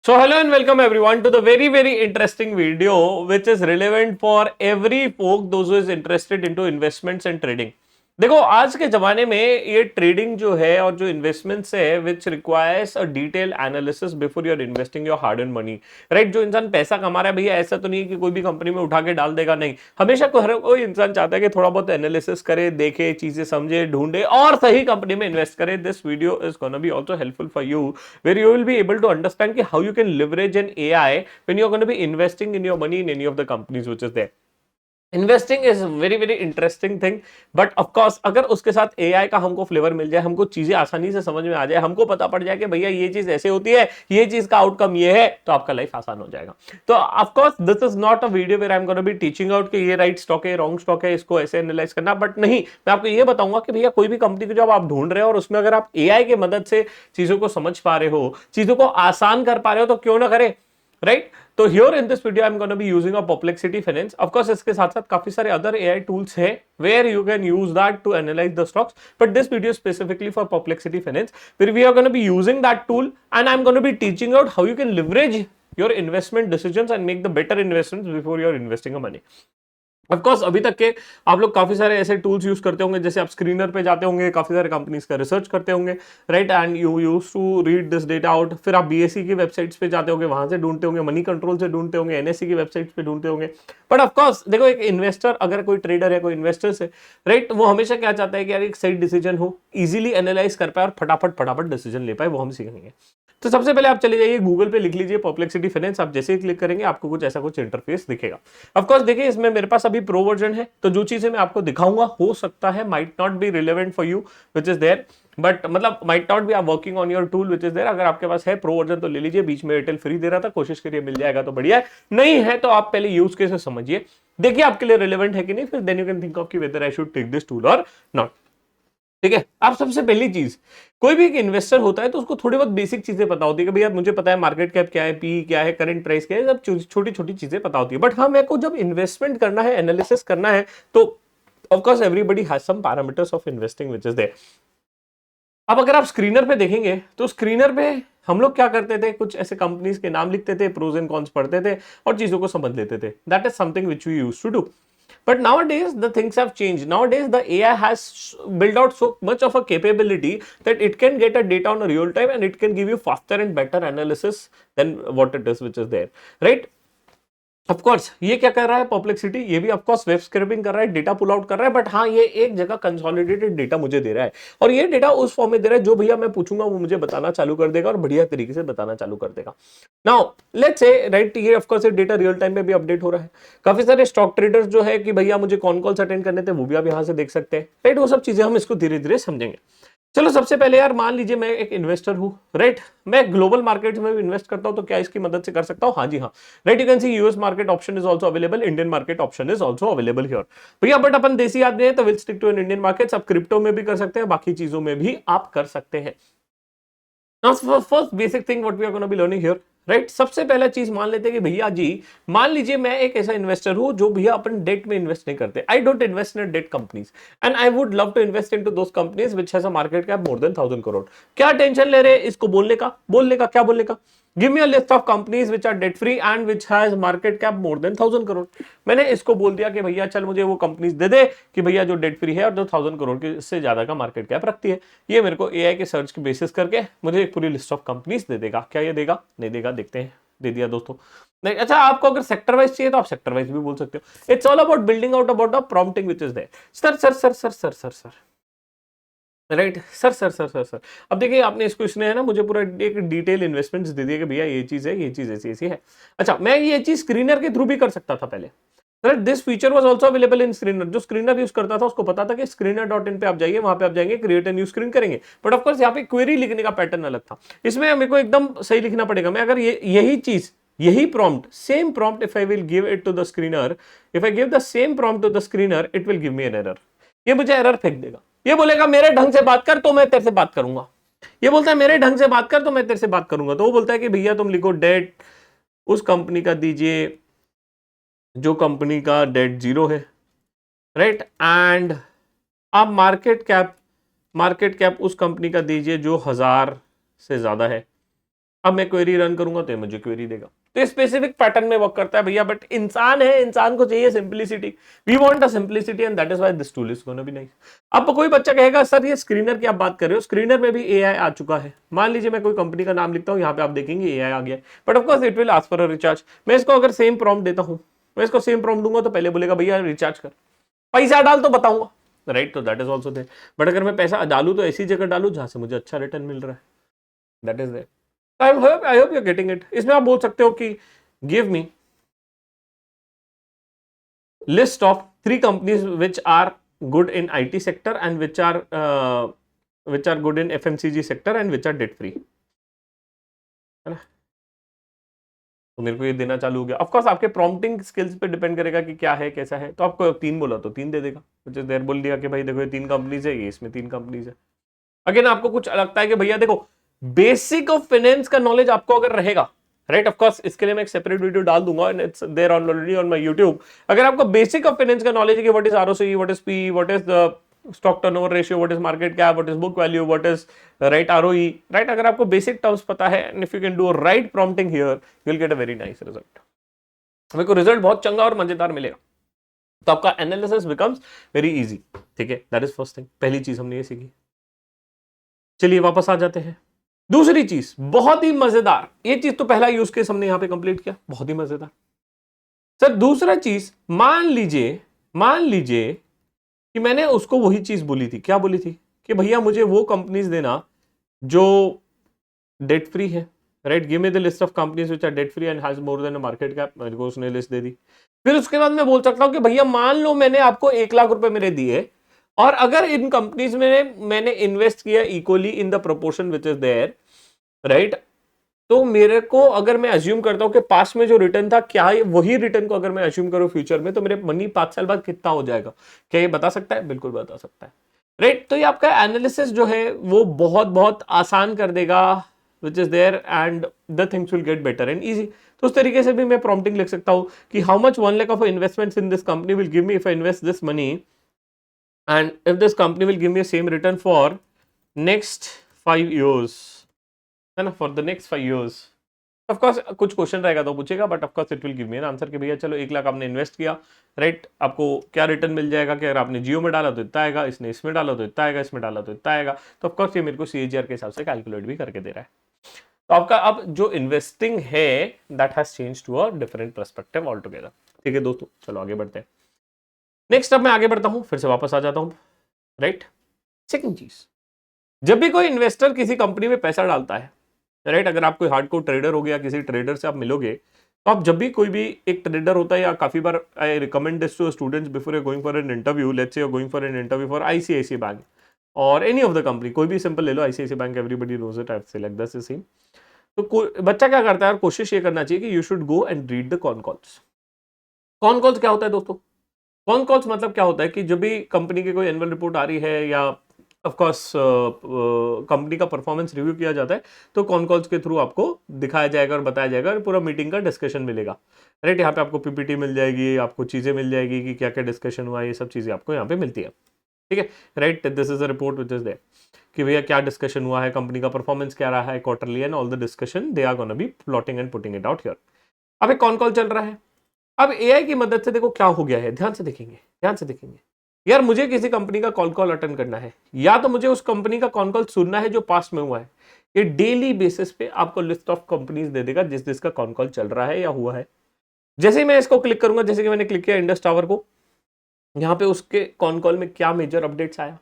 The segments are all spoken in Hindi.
So hello and welcome everyone to the very interesting video which is relevant for every folk those who is interested into investments and trading. देखो आज के जमाने में ये ट्रेडिंग जो है और जो इन्वेस्टमेंट्स है which requires a detail analysis before your investing your hard and money, right. जो इंसान पैसा कमा रहा है भैया, ऐसा तो नहीं है कि कोई भी कंपनी में उठा के डाल देगा, नहीं। हमेशा हर कोई इंसान चाहता है कि थोड़ा बहुत एनालिसिस करे, देखे, चीजें समझे, ढूंढे और सही कंपनी में इन्वेस्ट करे। This video is gonna be also helpful for you, where you will be able to understand how you can leverage an AI when you're going to be investing in your money in any of the companies which is there. Investing is very interesting thing, but of course अगर उसके साथ एआई का हमको फ्लेवर मिल जाए, हमको चीजें आसानी से समझ में आ जाए, हमको पता पड़ जाए कि भैया ये चीज ऐसे होती है, ये चीज का आउटकम ये है, तो आपका लाइफ आसान हो जाएगा। तो of course this is not a video where I am gonna be teaching out कि ये राइट स्टॉक है, रॉन्ग स्टॉक है, इसको ऐसे एनालाइज करना, बट नहीं, मैं आपको ये बताऊंगा कि भैया कोई भी कंपनी को जब आप ढूंढ रहे हो और उसमें अगर आप एआई की मदद से चीजों को समझ पा रहे हो, चीजों को आसान कर पा रहे हो, तो क्यों ना करें, राइट। तो here in this video I'm going to be using a Perplexity Finance. Of course इसके साथ साथ काफी सारे other AI tools है where you can use that to analyze the stocks, but this video is specifically for Perplexity Finance where we are going to be using that tool and I'm going to be teaching out how you can leverage your investment decisions and make the better investments before you're investing your money. Of course अभी तक के आप लोग काफी सारे ऐसे टूल्स यूज करते होंगे, जैसे आप स्क्रीनर पे जाते होंगे, काफी सारे कंपनीज का रिसर्च करते होंगे, right, and you use to read this data out. फिर आप बीएससी की वेबसाइट्स पे जाते होंगे, वहां से ढूंढते होंगे, मनी कंट्रोल से ढूंढते होंगे, एनएससी की वेबसाइट्स पे ढूंढते होंगे। बट ऑफकोर्स देखो, एक इन्वेस्टर, अगर कोई ट्रेडर है, कोई इन्वेस्टर्स है, राइट, वो हमेशा क्या चाहता है कि यार एक सही डिसीजन हो, इजिली एनालाइज कर पाए और फटाफट डिसीजन ले पाए, वो हम सीखेंगे। तो सबसे पहले आप चले जाइए गूगल पे, लिख लीजिए परप्लेक्सिटी फाइनेंस। आप जैसे ही क्लिक करेंगे आपको कुछ ऐसा कुछ इंटरफेस दिखेगा। ऑफ कोर्स देखिए, इसमें मेरे पास अभी प्रो वर्जन है, तो जो चीजें मैं आपको दिखाऊंगा हो सकता है might not be relevant for you which is there, but मतलब माइट नॉट बी आप working on your tool which is there. अगर आपके पास है प्रो वर्जन तो ले लीजिए, बीच में एयरटेल फ्री दे रहा था, कोशिश करिए मिल जाएगा तो बढ़िया है, नहीं है तो आप पहले यूज केस समझिए, देखिए आपके लिए रिलेवेंट है कि नहीं, फिर then you can think of कि whether I should take this tool और नॉट। ठीक है, आप सबसे पहली चीज, कोई भी एक इन्वेस्टर होता है तो उसको थोड़ी बहुत बेसिक चीजें पता होती है कि भैया मुझे पता है मार्केट कैप क्या है, पी क्या है, करंट प्राइस क्या है, सब छोटी छोटी चीजें पता होती है। बट हाँ, मेरे को जब इन्वेस्टमेंट करना है, एनालिसिस करना है, तो of course everybody has some parameters of investing which is there. अब अगर आप स्क्रीनर पे देखेंगे तो स्क्रीनर पे हम लोग क्या करते थे, कुछ ऐसे कंपनीज के नाम लिखते थे, प्रोज एंड कॉन्स पढ़ते थे और चीजों को समझ लेते थे। That is something which we used to do. But nowadays the things have changed. Nowadays the AI has built out so much of a capability that it can get a data on a real time and it can give you faster and better analysis than what it is which is there, right? Of course ये क्या कर रहा है परप्लेक्सिटी, ये भी ऑफ कोर्स वेब स्क्रैपिंग कर रहा है, डेटा पुल आउट कर रहा है, बट हाँ, ये एक जगह कंसोलिडेटेड डेटा मुझे दे रहा है और ये डेटा उस फॉर्म में दे रहा है जो भैया मैं पूछूंगा वो मुझे बताना चालू कर देगा और बढ़िया तरीके से बताना चालू कर देगा। नाउ लेट्स से, राइट, ये of course data real time में भी अपडेट हो रहा है। काफी सारे स्टॉक ट्रेडर्स जो है कि भैया मुझे कौन कॉल्स अटेंड करने थे वो भी आप यहाँ से देख सकते हैं, राइट। वो सब चीजें हम इसको धीरे धीरे समझेंगे। चलो सबसे पहले यार मान लीजिए मैं एक इन्वेस्टर हूं, राइट, मैं ग्लोबल मार्केट में इन्वेस्ट करता हूं, तो क्या इसकी मदद से कर सकता हूं? हाँ जी हाँ, right. You can see US market option is also available, Indian market option is also available here. भैया बट अपन देसी आदमी है तो will stick to an Indian markets. आप क्रिप्टो में भी कर सकते हैं, बाकी चीजों में भी आप कर सकते हैं। Now, first basic thing what we are going to be learning here, right, सबसे पहला चीज मान लेते हैं कि भैया जी, मान लीजिए मैं एक ऐसा इन्वेस्टर हूं जो भैया अपन डेट में इन्वेस्ट नहीं करते। I don't invest in debt companies and I would love to invest into those companies which has a market cap more than 1000 crore. क्या टेंशन ले रहे हैं इसको बोलने का क्या बोलने का? Give me a list of companies which are debt free and which has market cap more than 1000 crore. मैंने इसको बोल दिया कि भैया चल मुझे वो कंपनीज दे दे कि भैया जो डेट फ्री है और जो 1000 करोड़ के से ज्यादा का मार्केट कैप रखती है। ये मेरे को एआई के सर्च के बेसिस करके मुझे एक पूरी लिस्ट ऑफ कंपनीज दे देगा। क्या ये देगा? नहीं देगा, देखते हैं। दे दिया दोस्तों। नहीं, अच्छा, आपको अगर सेक्टर वाइज चाहिए तो आप सेक्टर वाइज भी बोल सकते हो। It's all about building out about the prompting which is there. Sir sir sir sir sir sir sir right, sir sir sir sir sir अब देखिए, आपने इसको, इसने है ना मुझे पूरा एक डिटेल इन्वेस्टमेंट्स दे दिया कि भैया ये चीज है, ये चीज ऐसी ऐसी है। अच्छा, मैं ये चीज स्क्रीनर के थ्रू भी कर सकता था पहले। This feature was also available in screener. जो स्क्रीनर यूज करता था उसको पता था कि screener.in पे आप जाइए, वहां पे आप जाएंगे, क्रिएट ए न्यू स्क्रीन करेंगे। बट ऑफ कोर्स यहाँ पे क्वेरी लिखने का पैटर्न अलग था। इसमें मेरे को एकदम सही लिखना पड़ेगा। मैं अगर यही चीज, यही prompt, same prompt, if I will give it to the screener, if I give the same prompt to the screener, it will give me an error. ये मुझे एरर फेंक देगा। ये बोलेगा मेरे ढंग से बात कर तो मैं तेरे से बात करूंगा। ये बोलता है मेरे ढंग से बात कर तो मैं तेरे से बात करूंगा। तो वो बोलता है कि भैया तुम लिखो डेट उस कंपनी का दीजिए जो कंपनी का डेट 0 है, राइट, एंड आप मार्केट कैप उस कंपनी का दीजिए जो 1000 से ज्यादा है। अब मैं क्वेरी रन करूंगा तो ये मुझे क्वेरी देगा। तो ये स्पेसिफिक पैटर्न में वर्क करता है भैया, बट इंसान है, इंसान को चाहिए simplicity. We want a simplicity and that is why this tool is gonna be nice. अब कोई बच्चा कहेगा सर ये स्क्रीनर की आप बात कर रहे हो, स्क्रीनर में भी एआई आ चुका है। मान लीजिए मैं कोई कंपनी का नाम लिखता हूं, यहाँ पे आप देखेंगे एआई आ गया, but of course it will ask for a recharge. मैं इसको अगर सेम प्रॉम्प्ट देता हूं, मैं इसको सेम प्रॉम्प्ट दूंगा तो पहले बोलेगा भैया रिचार्ज कर, पैसा डाल तो बताऊंगा, राइट। तो that is also there. But अगर मैं पैसा डालू तो ऐसी जगह डालू जहां से मुझे अच्छा रिटर्न मिल रहा है, that is there. I hope you are getting it. इसमें आप बोल सकते हो कि give me list of 3 companies which are good in IT sector and which are good in FMCG sector and which are debt free, है ना। तो मेरे को ये देना चालू हो गया। ऑफ कोर्स आपके प्रॉम्प्टिंग स्किल्स पे डिपेंड करेगा कि क्या है कैसा है। तो आपको 3 बोला तो 3 दे देगा, कुछ देर बोल दिया कि भाई देखो ये 3 कंपनीज है, ये इसमें 3 कंपनीज है। अगेन आपको कुछ लगता है कि भैया देखो बेसिक ऑफ फाइनेंस का नॉलेज आपको अगर रहेगा, राइट, ऑफ कोर्स इसके लिए मैं एक सेपरेट वीडियो डाल दूंगा and it's there already on my YouTube. अगर आपको बेसिक ऑफ फाइनेंस का नॉलेज है कि what is ROC, what is P, what is the stock turnover ratio, what is market cap, what is book value, what is right ROE, right, अगर आपको बेसिक टर्म्स पता है and if you can do right prompting here you will get a very nice result. मेरे को रिजल्ट बहुत चंगा और मजेदार मिलेगा। तो आपका एनालिसिस बिकम्स वेरी इजी, ठीक है। दैट इज फर्स्ट थिंग, पहली चीज हमने ये सीखी। चलिए वापस आ जाते हैं। दूसरी चीज बहुत ही मजेदार, ये चीज तो पहला यूज केस हमने यहां पे कंप्लीट किया, बहुत ही मजेदार। सर दूसरा चीज, मान लीजिए कि मैंने उसको वही चीज बोली थी, क्या बोली थी कि भैया मुझे वो कंपनीज देना जो डेट फ्री है, right, give me the list of companies which are debt free and has more than a market cap. मेरे को उसने लिस्ट दे दी। फिर उसके बाद मैं बोल सकता हूं कि भैया मान लो मैंने आपको 1 लाख रुपए मेरे दिए और अगर इन कंपनीज में मैंने इन्वेस्ट किया equally in the proportion which is there, right, तो मेरे को अगर मैं अज्यूम करता हूं कि पास्ट में जो रिटर्न था क्या वही रिटर्न को अगर मैं अज्यूम करूं फ्यूचर में, तो मेरे मनी 5 साल बाद कितना हो जाएगा, क्या ये बता सकता है? बिल्कुल बता सकता है, राइट। तो ये आपका एनालिसिस जो है वो बहुत बहुत आसान कर देगा which is there and the things will get better and easy. तो उस तरीके से भी मैं प्रॉम्प्टिंग लिख सकता हूं कि how much 1 lakh of investments in this company will give me if I invest this money and if this company will give me a same return for next 5 years, है ना, for the next 5 years। Of course कुछ क्वेश्चन रहेगा तो पूछेगा, but of course it will give me an answer कि भैया चलो 1 लाख आपने इन्वेस्ट किया, राइट, आपको क्या रिटर्न मिल जाएगा कि अगर आपने जियो में डाला तो इतना आएगा, इसने इसमें डाला तो इतना आएगा, इसमें डाला तो इतना आएगा। तो ऑफ कोर्स ये मेरे को सीएजीआर के हिसाब से कैलकुलेट भी करके दे रहा है। तो आपका अब जो इन्वेस्टिंग है that has change to a different perspective all together, ठीक है दोस्तों। चलो आगे बढ़ते हैं। नेक्स्ट अब मैं आगे बढ़ता हूं, फिर से वापस आ जाता हूं, राइट। सेकंड चीज, जब भी कोई इन्वेस्टर किसी कंपनी में पैसा डालता है, राइट, अगर आप कोई हार्डकोर ट्रेडर हो गया, किसी ट्रेडर से आप मिलोगे, तो आप जब भी कोई भी एक ट्रेडर होता है, या काफी बार I recommend this to students before going for an interview, let's say you are going for an interview for ICICI bank और एनी ऑफ द कंपनी, कोई भी सिंपल ले लो, ICICI bank, everybody knows it, I select the same. तो बच्चा क्या करता है, कोशिश ये करना चाहिए कि you should go and read the con calls. Con calls क्या होता है दोस्तों? कॉन कॉल्स मतलब क्या होता है कि जब भी कंपनी की कोई एनुअल रिपोर्ट आ रही है या ऑफ कोर्स कंपनी का परफॉर्मेंस रिव्यू किया जाता है, तो कॉन कॉल्स के थ्रू आपको दिखाया जाएगा और बताया जाएगा और पूरा मीटिंग का डिस्कशन मिलेगा, राइट। यहाँ पे आपको पीपीटी मिल जाएगी, आपको चीजें मिल जाएगी कि क्या क्या डिस्कशन हुआ, ये सब चीजें आपको यहाँ पे मिलती है, ठीक है, right. This is a report which is there कि भैया क्या डिस्कशन हुआ है, कंपनी का परफॉर्मेंस क्या रहा है quarterly and all the discussion they are gonna be plotting and putting it out here. अब एक कॉन कॉल चल रहा है। अब एआई की मदद से देखो क्या हो गया है, ध्यान से देखेंगे यार, मुझे किसी कंपनी का कॉल अटेंड करना है, या तो मुझे उस कंपनी का कॉल सुनना है जो पास्ट में हुआ है। ये डेली बेसिस पे आपको लिस्ट ऑफ कंपनीज दे देगा जिस जिसका कॉल चल रहा है या हुआ है। जैसे ही मैं इसको क्लिक करूंगा, जैसे कि मैंने क्लिक किया इंडस टावर को, यहाँ पे उसके कॉल में क्या मेजर अपडेट्स आया,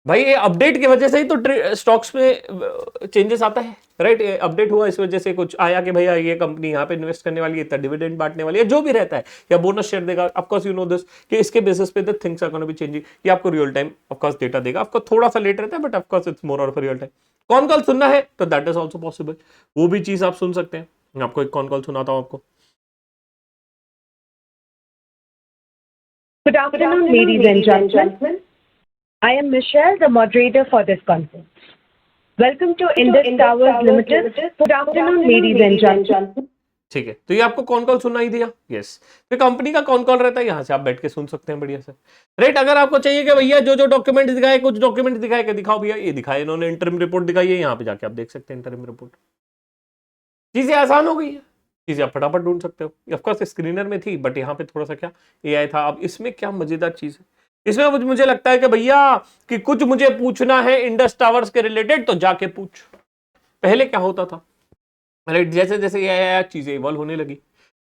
भाई ये अपडेट की वजह से ही तो स्टॉक्स में चेंजेस आता है, राइट। अपडेट हुआ इस वजह से कुछ आया कि भैया ये कंपनी यहाँ पे इन्वेस्ट करने वाली है, इतना डिविडेंड बांटने वाली है, जो भी रहता है, या बोनस शेयर देगा। Of course you know this कि इसके बेसिस पे the things are gonna be changing. ये आपको real time of course data देगा, आपको थोड़ा सा लेट रहता है but of course it's more of real time. Con call सुनना है तो दैट इज ऑल्सो पॉसिबल, वो भी चीज आप सुन सकते हैं। मैं आपको एक कॉन कॉल सुनाता हूँ आपको। Good afternoon, ladies and gentlemen. I am Michelle, the moderator for this conference. Welcome to Indus Towers Limited. Good afternoon, ladies and gentlemen. ठीक है, तो ये आपको कॉन कॉल सुना ही दिया, यस। तो कंपनी का कॉन कॉल रहता है, यहाँ से आप बैठ के सुन सकते हैं बढ़िया से, राइट। अगर आपको चाहिए कि भैया जो जो डॉक्यूमेंट दिखाए, कुछ डॉक्यूमेंट दिखाए कि दिखाओ भैया, ये दिखाए इन्होंने, इंटरिम रिपोर्ट दिखाई है, यहाँ पे जाके आप देख सकते हैं इंटरिम रिपोर्ट। चीजें आसान हो गई है, चीजें आप फटाफट ढूंढ सकते हो। ऑफकोर्स स्क्रीनर में थी, बट यहाँ पे थोड़ा सा क्या एआई था। अब इसमें क्या मजेदार चीज है, इसमें मुझे लगता है कि भैया कि कुछ मुझे पूछना है इंडस टावर्स के रिलेटेड तो जाके पूछ। पहले क्या होता था, राइट, जैसे जैसे ये आया चीजें इवॉल्व होने लगी।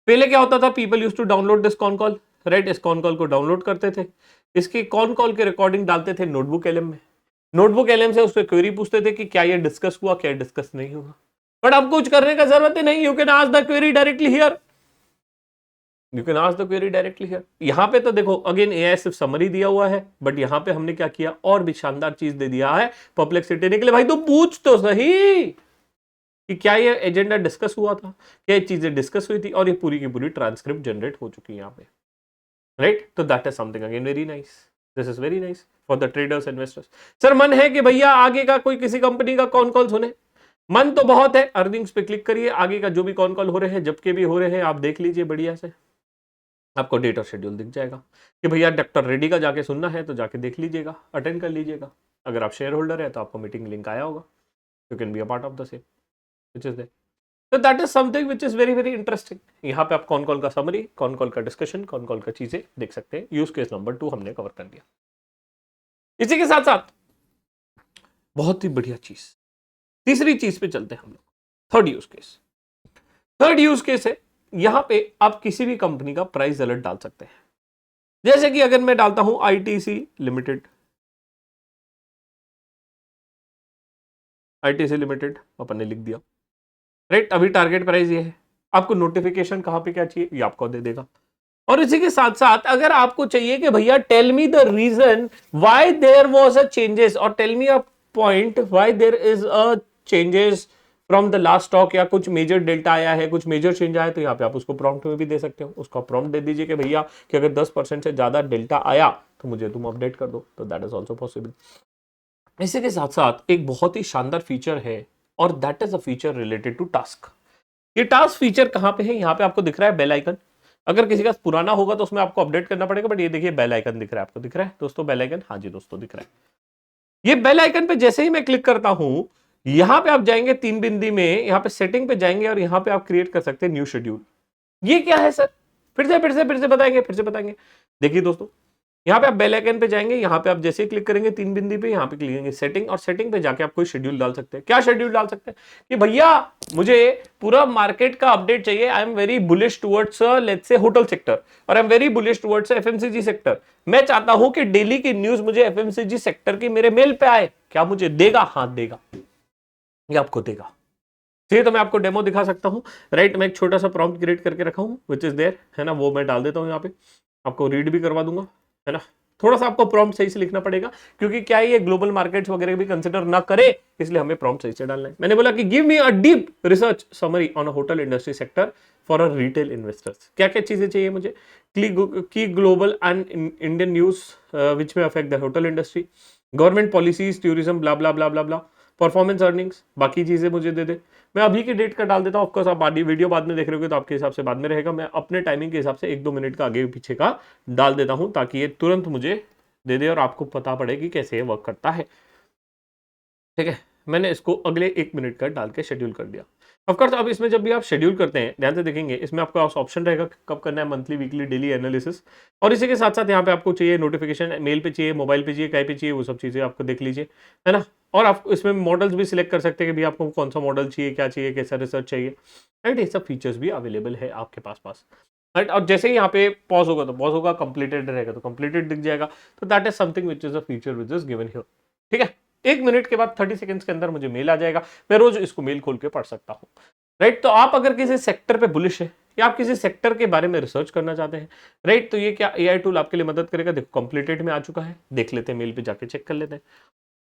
पहले क्या होता था, people use to download this con call, right, इस कॉन कॉल को डाउनलोड करते थे, इसकी कॉन कॉल के रिकॉर्डिंग डालते थे नोटबुक एलएम में, नोटबुक एलएम से उसको क्वेरी पूछते थे कि क्या ये डिस्कस हुआ, क्या डिस्कस नहीं हुआ। बट अब कुछ करने का जरूरत ही नहीं, you can ask the query directly here, you can ask the query directly here. यहां पे तो देखो अगेन एआई सिर्फ समरी दिया हुआ है, बट यहां पे हमने क्या किया, और भी शानदार चीज दे दिया है परप्लेक्सिटी के लिए। भाई तो पूछ तो सही कि क्या ये एजेंडा डिस्कस हुआ था, क्या ये चीजें डिस्कस हुई थी, और ये पूरी की पूरी ट्रांसक्रिप्ट जनरेट हो चुकी है यहाँ पे, राइट। तो that is something again very nice, this is very nice for the traders investors. Sir मन है कि भैया आगे का कोई किसी कंपनी का कॉन कॉल सुने, मन तो बहुत है, अर्निंग्स पे क्लिक करिए, आगे का जो भी कॉन कॉल हो रहे हैं, जब के भी हो रहे हैं, आप देख लीजिए बढ़िया से, आपको डेट और शेड्यूल दिख जाएगा कि भैया डॉक्टर रेड्डी का जाके सुनना है तो जाके देख लीजिएगा, अटेंड कर लीजिएगा। अगर आप शेयर होल्डर है तो आपको मीटिंग लिंक आया होगा, you can be a part of the same which is there. तो that is something which is very very interesting. यहाँ पे आप कॉन कॉल का समरी, कॉन कॉल का डिस्कशन, कॉन कॉल का चीजें देख सकते हैं। यूज केस नंबर 2 हमने कवर कर दिया। इसी के साथ साथ बहुत ही बढ़िया चीज, तीसरी चीज पे चलते हैं हम लोग, third use case. Third use case है, यहां पे आप किसी भी कंपनी का प्राइस अलर्ट डाल सकते हैं। जैसे कि अगर मैं डालता हूं आईटीसी लिमिटेड, आईटीसी लिमिटेड अपन ने लिख दिया, राइट, अभी टारगेट प्राइस ये है, आपको नोटिफिकेशन कहां पे क्या चाहिए ये आपको दे देगा। और इसी के साथ साथ अगर आपको चाहिए कि भैया tell me the reason why there was a changes, और tell me a point why there is a changes from the last stock, या कुछ मेजर डेल्टा आया है, कुछ मेजर चेंज आया, तो यहाँ पे आप उसको प्रॉम्प्ट में भी दे सकते हो। उसका प्रॉम्प्ट दे दीजिए कि भैया कि अगर 10% से ज्यादा डेल्टा आया तो मुझे तुम अपडेट कर दो, तो दैट इज ऑल्सो पॉसिबल। इसी के साथ साथ एक बहुत ही शानदार फीचर है, और that is a feature related to task. ये टास्क फीचर कहां पे है, यहां पे आपको दिख रहा है बेल आइकन। अगर किसी का पुराना होगा तो उसमें आपको अपडेट करना पड़ेगा, बट ये देखिए बेल आइकन दिख रहा है, आपको दिख रहा है दोस्तों बेल आइकन, हाँ जी दोस्तों दिख रहा है। ये बेल आइकन पे जैसे ही मैं क्लिक करता हूं, यहां पे आप जाएंगे तीन बिंदी में, यहां पे सेटिंग पे जाएंगे, और यहां पे आप क्रिएट कर सकते हैं न्यू शेड्यूल। ये क्या है सर, फिर से बताएंगे। देखिए दोस्तों, यहाँ पे आप बेल आइकन पे जाएंगे, यहाँ पे आप जैसे ही क्लिक करेंगे तीन बिंदी पे, यहाँ पे क्लिक करेंगे सेटिंग, और सेटिंग पे जाके आप कोई शेड्यूल डाल सकते हैं। क्या शेड्यूल डाल सकते हैं कि भैया मुझे पूरा मार्केट का अपडेट चाहिए, I am very bullish towards let's say hotel sector, और I am very bullish towards FMCG sector. मैं चाहता हूं कि डेली की न्यूज मुझे एफएमसीजी सेक्टर की मेरे मेल पे आए। क्या मुझे देगा? हाँ देगा, ये आपको देगा। तो मैं आपको डेमो दिखा सकता हूं, राइट। मैं एक छोटा सा प्रॉम्प्ट क्रिएट करके रखा हूं विच इज देयर, है ना, वो मैं डाल देता हूं यहाँ पे, आपको रीड भी करवा दूंगा, है ना। थोड़ा सा आपको प्रॉम्प्ट सही से लिखना पड़ेगा, क्योंकि क्या है ये ग्लोबल मार्केट्स वगैरह भी कंसिडर ना करे, इसलिए हमें प्रॉम्प्ट सही से डालना है। मैंने बोला कि give me a deep research summary on a hotel industry sector for a retail investors. क्या क्या चीजें चाहिए मुझे, की global and Indian news which में affect the hotel industry, government policies, tourism, blah blah blah blah blah, performance earnings, बाकी चीजें मुझे दे दे। मैं अभी की डेट का डाल देता हूँ, ऑफकोर्स आप वीडियो बाद में देख रहे हो तो आपके हिसाब से बाद में रहेगा, मैं अपने टाइमिंग के हिसाब से 1-2 मिनट का आगे पीछे का डाल देता हूँ, ताकि ये तुरंत मुझे दे दे और आपको पता पड़े कि कैसे ये वर्क करता है। ठीक है, मैंने इसको अगले 1 मिनट का डाल के शेड्यूल कर दिया। ऑफकोर्स अब इसमें जब भी आप शेड्यूल करते हैं, ध्यान से देखेंगे, इसमें आपका ऑप्शन रहेगा कब करना है, मंथली, वीकली, डेली एनालिसिस, और इसी के साथ साथ यहाँ पे आपको चाहिए नोटिफिकेशन, मेल पे चाहिए, मोबाइल पे चाहिए, कहीं पे चाहिए, वो सब चीजें आपको देख लीजिए, है ना। और आप इसमें मॉडल्स भी सिलेक्ट कर सकते हैं कि भी आपको कौन सा मॉडल चाहिए, क्या चाहिए, कैसा रिसर्च चाहिए, राइट। ये सब फीचर्स भी अवेलेबल है आपके पास, राइट। और जैसे ही यहाँ पे पॉज होगा तो पॉज होगा, कंप्लीटेड रहेगा तो कंप्लीटेड दिख जाएगा। तो that is something which is a feature which is given here. ठीक है, 1 मिनट के बाद 30 सेकंड्स के अंदर मुझे मेल आ जाएगा, मैं रोज इसको मेल खोल के पढ़ सकता हूँ, राइट। तो आप अगर किसी सेक्टर पे बुलिश है, या आप किसी सेक्टर के बारे में रिसर्च करना चाहते हैं, राइट, तो ये क्या एआई टूल आपके लिए मदद करेगा। देखो कंप्लीटेड में आ चुका है, देख लेते हैं, मेल पे जाके चेक कर लेते हैं,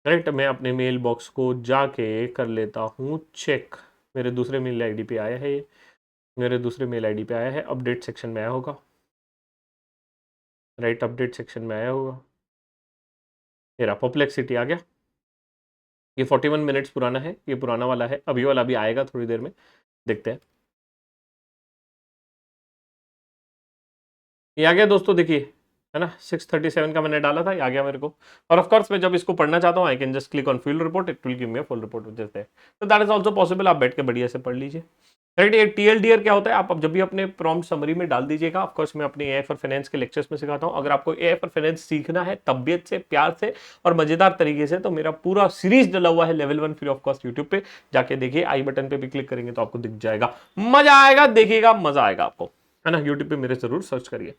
राइट। मैं अपने मेल बॉक्स को जाके कर लेता हूँ चेक, मेरे दूसरे मेल आईडी पे आया है, ये मेरे दूसरे मेल आईडी पे आया है, अपडेट सेक्शन में आया होगा, राइट, अपडेट सेक्शन में आया होगा, मेरा परप्लेक्सिटी आ गया। ये 41 मिनट्स पुराना है, ये पुराना वाला है, अभी वाला भी आएगा थोड़ी देर में, देखते हैं। ये आ गया दोस्तों, देखिए, है ना। 637 का मैंने डाला था, ये आ गया मेरे को। और ऑफ कोर्स मैं जब इसको पढ़ना चाहता हूँ I can just click on full report, it will give me a full report which is there. तो दैट इज आल्सो पॉसिबल, आप बैठ के बढ़िया से पढ़ लीजिए। राइट, ये टीएलडीआर क्या होता है, आप अब जब भी अपने प्रॉम्प्ट समरी में डाल दीजिएगा। ऑफ कोर्स मैं अपने एआई फॉर फाइनेंस के लेक्चर्स में सिखाता हूँ। अगर आपको एआई फॉर फाइनेंस सीखना है तबियत से, प्यार से और मजेदार तरीके से, तो मेरा पूरा सीरीज डला हुआ है level 1 free of cost YouTube पे, जाके देखिए। आई बटन पे भी क्लिक करेंगे तो आपको दिख जाएगा, मजा आएगा, देखिएगा मजा आएगा आपको, है ना। यूट्यूब पे मेरे जरूर सर्च करिए।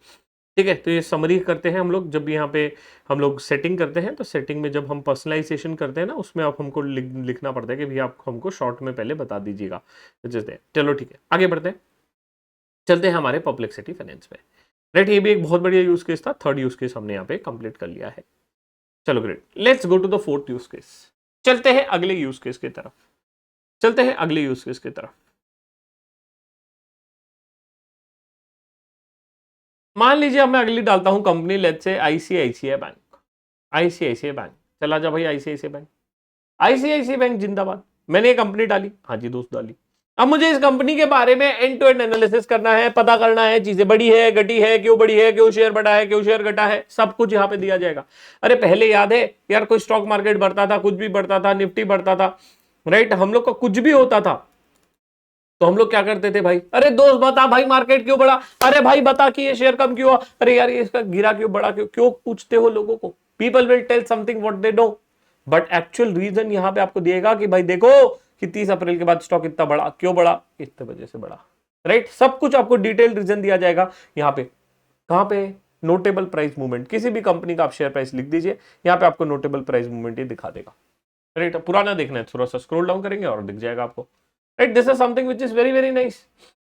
ठीक है, तो ये समरी करते हैं हम लोग। जब यहाँ पे हम लोग सेटिंग करते हैं, तो सेटिंग में जब हम पर्सनलाइजेशन करते हैं ना, उसमें आप हमको लिखना पड़ता है कि भैया आप हमको शॉर्ट में पहले बता दीजिएगा। जैसे चलो ठीक है, आगे बढ़ते हैं, चलते हैं हमारे परप्लेक्सिटी फाइनेंस में। राइट, ये भी एक बहुत बढ़िया यूज केस था। थर्ड यूज केस हमने यहाँ पे कंप्लीट कर लिया है। चलो great, let's go to the fourth use case. चलते हैं अगले यूज केस की तरफ, चलते हैं अगले यूज केस की तरफ। मान लीजिए अब मैं अगली डालता हूं company, let's say ICICI bank. ICICI bank, चला जा भाई आईसीआईसीआई बैंक। आईसीआईसीआई बैंक जिंदाबाद। मैंने ये कंपनी डाली, हाँ जी दोस्त डाली। अब मुझे इस कंपनी के बारे में एंड टू एंड एनालिसिस करना है, पता करना है चीजें बड़ी है घटी है, क्यों बड़ी है, क्यों शेयर बढ़ा है, क्यों शेयर घटा है, सब कुछ यहाँ पे दिया जाएगा। अरे पहले याद है यार, कोई स्टॉक मार्केट बढ़ता था, कुछ भी बढ़ता था, निफ्टी बढ़ता था, राइट, हम लोग का कुछ भी होता था तो हम लोग क्या करते थे भाई, अरे दोस्त बता भाई मार्केट क्यों बढ़ा, अरे भाई बता कि ये शेयर कम क्यों हुआ, अरे यार ये इसका गिरा क्यों, बढ़ा क्यों, क्यों पूछते हो लोगों को। People will tell something what they know, but actual reason यहां पे आपको दिएगा कि भाई देखो कि 30 अप्रैल के बाद स्टॉक इतना बढ़ा, क्यों बढ़ा, इतने वजह से बढ़ा। राइट, सब कुछ आपको डिटेल रीजन दिया जाएगा यहाँ पे। कहां पे, नोटेबल प्राइस मूवमेंट, किसी भी कंपनी का आप शेयर प्राइस लिख दीजिए, यहाँ पे आपको नोटेबल प्राइस मूवमेंट ही दिखा देगा। राइट, पुराना देखना है थोड़ा सा स्क्रॉल डाउन करेंगे और दिख जाएगा आपको। Right, this is something which is very very nice.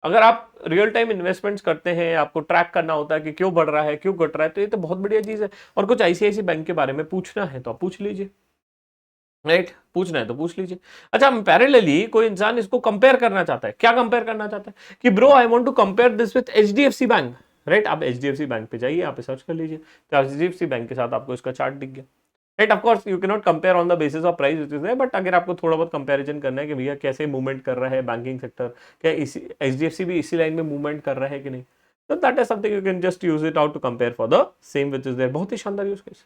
अगर आप रियल टाइम इन्वेस्टमेंट्स करते हैं, आपको ट्रैक करना होता है कि क्यों बढ़ रहा है, क्यों घट रहा है, तो ये तो बहुत बढ़िया चीज है। और कुछ आईसीआईसी बैंक के बारे में पूछना है तो आप पूछ लीजिए। राइट, पूछना है तो पूछ लीजिए। अच्छा, पैरेलली कोई इंसान इसको कंपेयर करना चाहता है, क्या कंपेयर करना चाहता है कि bro I want to compare this with HDFC bank. Right, आप एचडीएफसी बैंक पे जाइए, आप सर्च कर लीजिए, तो एचडीएफसी बैंक के साथ आपको इसका चार्ट दिख गया। Right, of course you can not compare on the basis of price which is there, but अगर आपको थोड़ा बहुत कंपैरिजन करना है कि भैया कैसे मूवमेंट कर रहा है बैंकिंग सेक्टर, क्या इसी एचडीएफसी भी इसी लाइन में मूवमेंट कर रहा है कि नहीं, तो that is something you can just use it out to compare for the same which is there. बहुत ही शानदार यूज केस।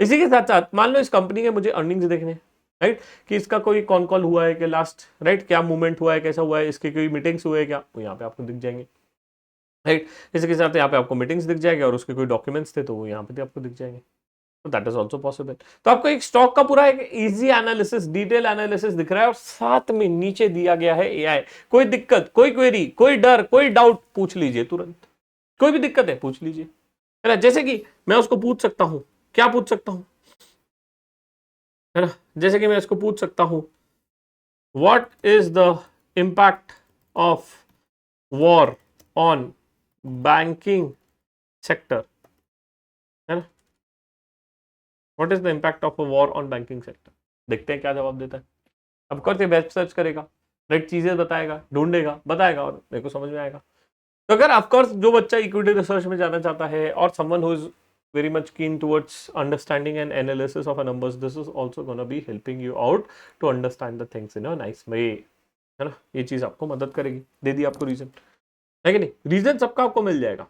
इसी के साथ साथ मान लो इस कंपनी के मुझे अर्निंग्स देखने, राइट, कि इसका कोई कॉन कॉल हुआ है कि लास्ट, राइट, क्या मूवमेंट हुआ है, कैसा हुआ है, इसके कोई मीटिंग्स हुए है क्या, वो यहाँ पे आपको दिख जाएंगे। राइट, इसी के साथ यहाँ पे आपको मीटिंग्स दिख जाएंगे और उसके कोई डॉक्यूमेंट्स थे तो वो यहाँ पे भी आपको दिख जाएंगे। तो दैट इज ऑल्सो पॉसिबल। तो आपको एक स्टॉक का पूरा एक इजी एनालिसिस, डिटेल एनालिसिस दिख रहा है और साथ में नीचे दिया गया है एआई। कोई दिक्कत, कोई क्वेरी, कोई डर, कोई डाउट, पूछ लीजिए तुरंत। कोई भी दिक्कत है पूछ लीजिए, है ना। जैसे कि मैं उसको पूछ सकता हूं, क्या पूछ सकता हूं, है ना, जैसे कि मैं इसको पूछ सकता हूं, what is the impact of war on banking sector, है ना, what is the impact of a war on banking sector. देखते हैं क्या जवाब देता है। अब कोर्स ये वेब सर्च करेगा, राइट, चीजें बताएगा, ढूंढेगा, बताएगा और मेरे को समझ में आएगा। तो अगर ऑफकोर्स जो बच्चा इक्विटी रिसर्च में जाना चाहता है और someone who is very much keen towards understanding and analysis of a numbers, this is also going to be helping you out to understand the things in a nice way, है ना। ये चीज आपको मदद करेगी। दे दी आपको रीजन, है कि नहीं, रीजन सबका आपको मिल जाएगा।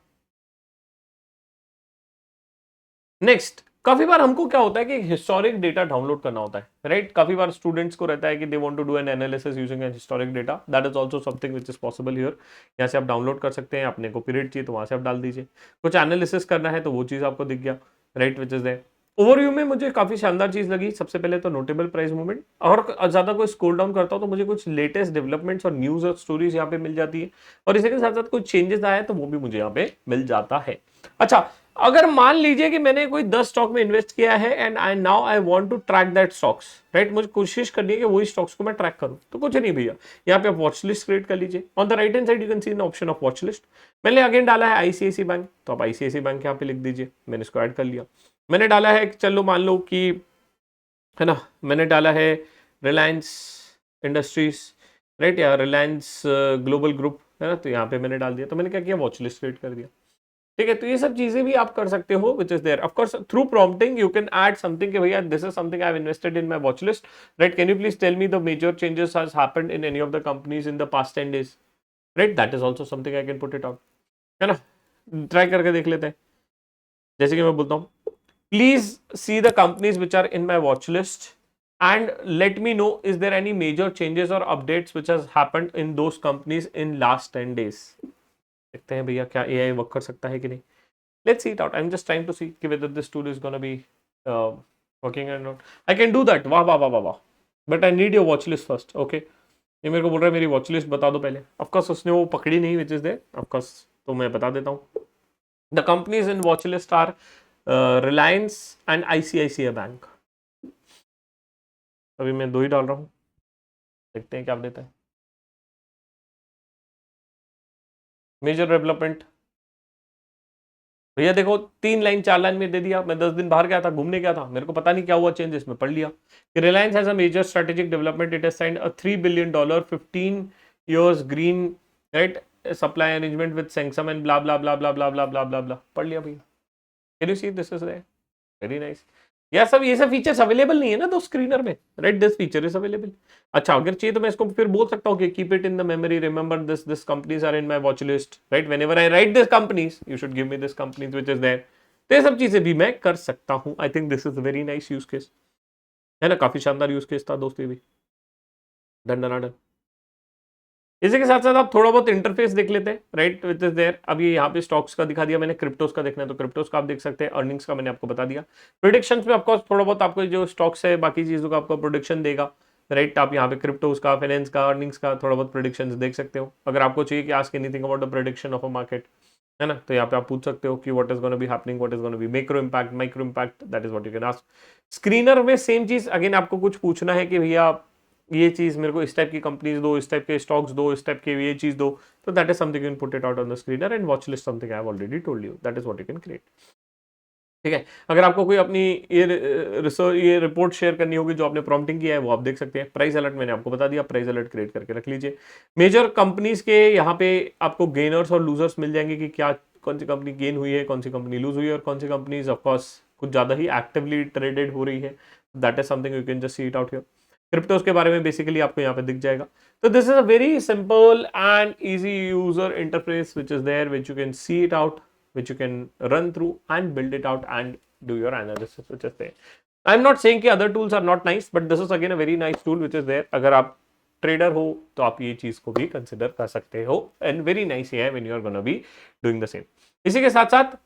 नेक्स्ट, काफी बार हमको क्या होता है कि हिस्टोरिक डेटा डाउनलोड करना होता है, राइट। काफी बार स्टूडेंट्स को रहता है कि they want to do an analysis using an historic data, that is also something which is possible here. यहाँ से आप डाउनलोड कर सकते हैं, अपने को पीरियड चाहिए तो वहां से आप डाल दीजिए, कुछ एनालिसिस करना है तो वो चीज आपको दिख गया, right, which is there. Overview में मुझे काफी शानदार चीज लगी, सबसे पहले तो नोटेबल प्राइस मूवमेंट, और ज्यादा कोई स्क्रॉल डाउन करता हूं तो मुझे कुछ लेटेस्ट डेवलपमेंट्स और न्यूज और स्टोरीज यहाँ पे मिल जाती है, और इसी के साथ साथ कुछ चेंजेस आए तो वो भी मुझे यहाँ पे मिल जाता है। अच्छा, अगर मान लीजिए कि मैंने कोई 10 स्टॉक में इन्वेस्ट किया है and I want to track that stocks, right, मुझे कोशिश करनी है कि वही स्टॉक्स को मैं ट्रैक करूं, तो कुछ नहीं भैया, यहाँ पे आप वॉच लिस्ट क्रिएट कर लीजिए। On the right hand side you can see an option of watch list. मैंने अगेन डाला है आईसीआईसी बैंक, तो आप आईसीआईसी बैंक यहाँ पे लिख दीजिए, मैंने इसको ऐड कर लिया। मैंने डाला है, चलो मान लो कि, है ना, मैंने डाला है रिलायंस इंडस्ट्रीज, राइट, या रिलायंस ग्लोबल ग्रुप, है ना, तो यहाँ पे मैंने डाल दिया। तो मैंने क्या किया, वॉच लिस्ट क्रिएट कर दिया। ठीक है, तो ये सब चीजें भी आप कर सकते हो which is there. Of course through prompting you can add something कि भैया this is something I have invested in my watch list, right, can you please tell me the major changes has happened in any of the companies in the past 10 days, right, that is also something I can put it out, है ना। ट्राई करके देख लेते हैं। जैसे कि मैं बोलता हूँ, please see the companies which are in my watch list and let me know, is there any major changes or updates which has happened in those companies in last 10 days. देखते हैं भैया क्या AI वर्क कर सकता है कि नहीं. Let's see it out. I'm just trying to see whether this tool is gonna be working or not. I can do that. वाह वाह वाह वाह वाह. But I need your watch list first. Okay. ये मेरे को बोल रहा है मेरी वॉच लिस्ट बता दो पहले. Of course उसने वो पकड़ी नहीं which is there. Of course तो मैं बता देता हूँ. The companies in watch list are Reliance and ICICI Bank. अभी मैं 2 ही डाल रहा हूँ, देखते हैं क्या देता है. मेजर डेवलपमेंट भैया देखो 3 लाइन 4 लाइन में दे दिया. मैं 10 दिन बाहर गया था, घूमने गया था, मेरे को पता नहीं क्या हुआ चेंजेस में पढ़ लिया कि Reliance has a major strategic development. It has signed a $3 billion 15 years green right supply arrangement with Samsung and blah blah blah blah blah blah blah blah blah. पढ़ लिया भैया. Can you see this is there. Very nice. यार सब ये सब फीचर्स अवेलेबल नहीं है ना तो स्क्रीनर में. Right this feature is available. अच्छा अगर चाहिए तो मैं इसको फिर बोल सकता हूँ कि keep it in the memory, remember this companies are in my watch list. Right whenever I write this companies you should give me this companies which is there. तो ये सब चीजें भी मैं कर सकता हूँ. I think this is very nice use case है ना. काफी शानदार यूज केस था दोस्तों. भी डन डन डन. इसी के साथ साथ आप थोड़ा बहुत इंटरफेस देख लेते हैं. Right which is there. अभी यहाँ पे स्टॉक्स का दिखा दिया मैंने. क्रिप्टोस का देखना है तो क्रिप्टोस का आप देख सकते हैं. अर्निंग्स का मैंने आपको बता दिया. प्रोडिक्शंस में ऑफकोर्स थोड़ा बहुत आपको जो स्टॉक्स है बाकी चीजों का आपको प्रोडिक्शन देगा. राइट आप यहाँ पे क्रिप्टोस का, फाइनेंस का, अर्निंग्स का थोड़ा बहुत प्रोडिक्शन देख सकते हो. अगर आपको चाहिए कि ask anything about the prediction of a market है ना, तो यहाँ पे आप पूछ सकते हो कि what is gonna be happening, what is gonna B macro impact, micro impact. That is what you can ask. Screener में सेम चीज. अगेन आपको कुछ पूछना है कि भैया ये चीज मेरे को इस टाइप की कंपनीज दो, इस टाइप के स्टॉक्स दो, इस टाइप के ये चीज दो, तो that is something you can put it out on the screener and watch list something I have already told you. That is what you can create. ठीक है. अगर आपको कोई अपनी ये रिसर्च ये रिपोर्ट शेयर करनी होगी जो आपने प्रॉम्प्टिंग किया है वो आप देख सकते हैं. प्राइस अलर्ट मैंने आपको बता दिया. प्राइस अलर्ट क्रिएट करके रख लीजिए. मेजर कंपनीज के यहाँ पे आपको गेनर्स और लूजर्स मिल जाएंगे कि क्या कौन सी कंपनी गेन हुई है, कौन सी कंपनी लूज हुई है और कौन सी कंपनीज ऑफकोर्स कुछ ज्यादा ही एक्टिवली ट्रेडेड हो रही है. That is something you can just see it out here. क्रिप्टोस के बारे में बेसिकली आपको यहाँ पे दिख जाएगा. तो this is a very simple and easy user interface which is there which you can see it out, which you can run through and build it out and do your analysis which is there. I'm not saying कि other tools are not nice, but this is again a very nice tool which is there. अगर आप ट्रेडर हो तो आप ये चीज को भी कंसिडर कर सकते हो and very nice AI when you are gonna be doing the same. इसी के साथ साथ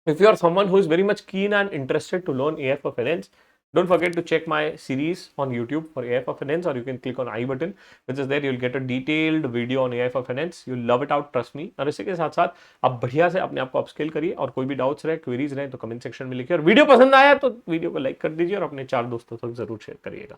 if you are someone who is very much keen and interested to learn AI for finance, don't forget to check my series on YouTube for AI for finance, or you can click on I button which is there. You'll get a detailed video on AI for finance. You'll love it out, trust me. और इसी के साथ साथ आप बढ़िया से अपने आप को अपस्केल करिए. और कोई भी डाउट्स रहे, क्वेरीज रहे तो कमेंट सेक्शन में लिखिए. और वीडियो पसंद आया तो वीडियो को लाइक कर दीजिए और अपने 4 दोस्तों तक जरूर शेयर करिएगा.